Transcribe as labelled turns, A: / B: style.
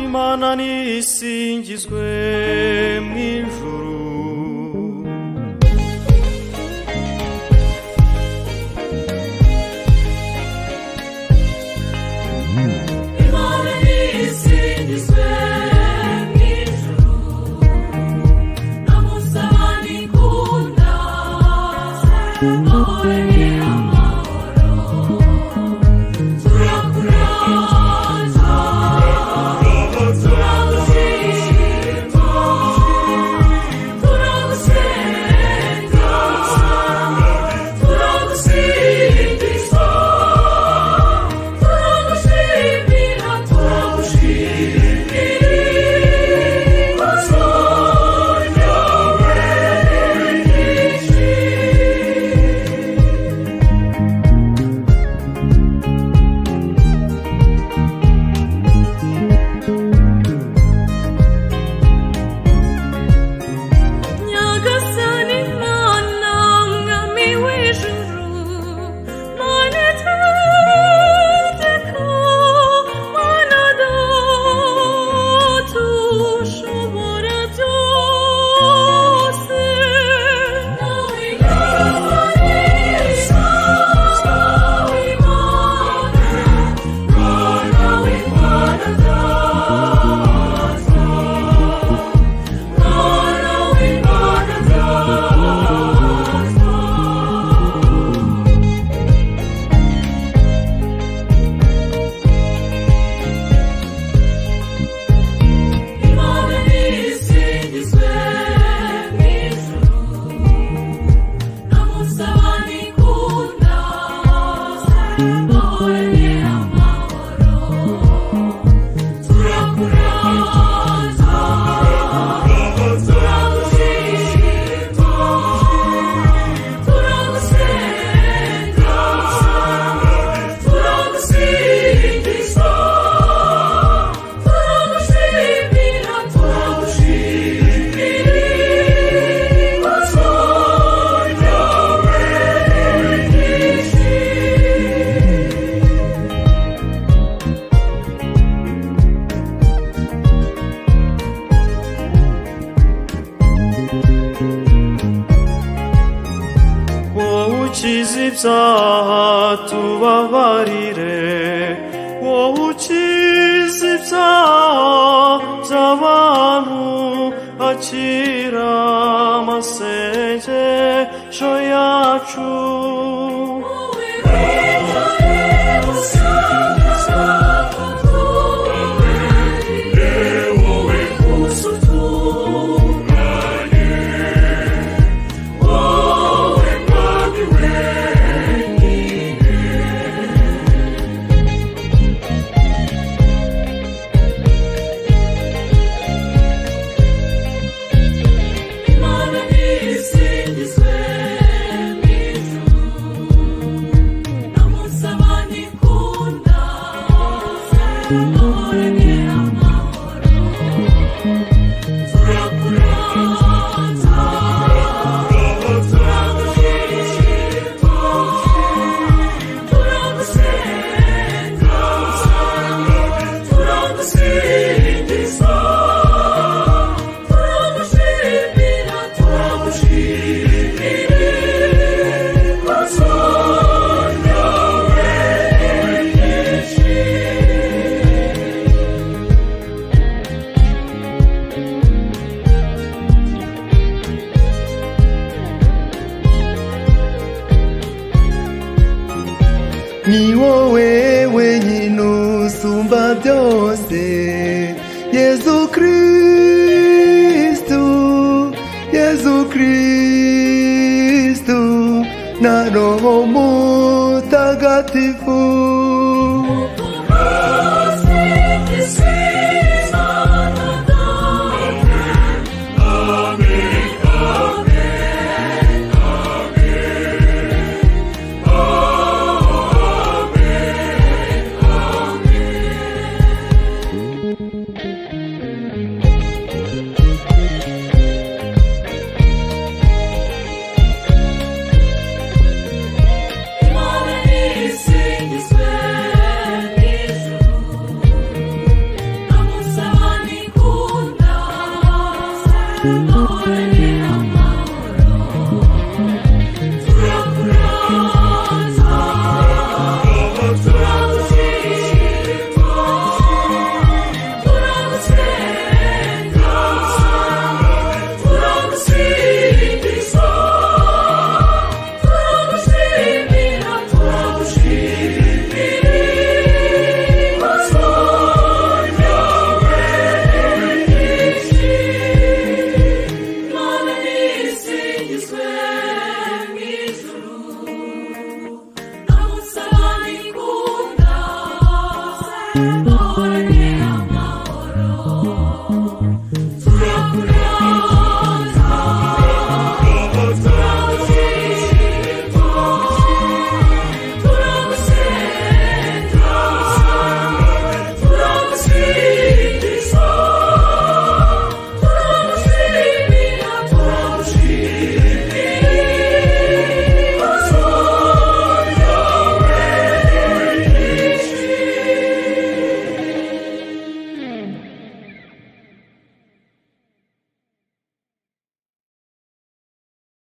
A: Imana nisingizwe mw'ijuru,
B: Imana nisingizwe mw'ijuru, namusaba nikunda, ahoranye amahoro, turakuraza, turagushima, turagusenga, turagusingiza, turagushimira, turagushimira ikuzo ryawe ryinshi. Nyagasani Mana mwami w'ijuru, Mana itegeka, Mana Data ushobora byose, nawe Yesu Mwana w'Imana Data, Mwana w'Imana Data. Imana nisingizwe mw'ijuru, namusaba nikunda, ahoranye amahoro, turakuraza, turagushima, turagusenga, turagusingiza, turagushimira, turagushimira ikuzo ryawe ryinshi.
A: wowe ukiza ibyaha tubabarire, wowe ukiza ibyaha by'abantu, akira amasengesho yacu.
B: Imana nisingizwe mw'ijuru, namusaba nikunda, ahoranye amahoro, turakuraza, turagushima, turagusenga, turagusingiza, turagushimira, turagushimira ikuzo ryawe ryinshi.
C: ni wowe wenyine usumba byose, Yezu Kristu, Yezu Kristu, na Roho Mutagatifu.
B: wanjye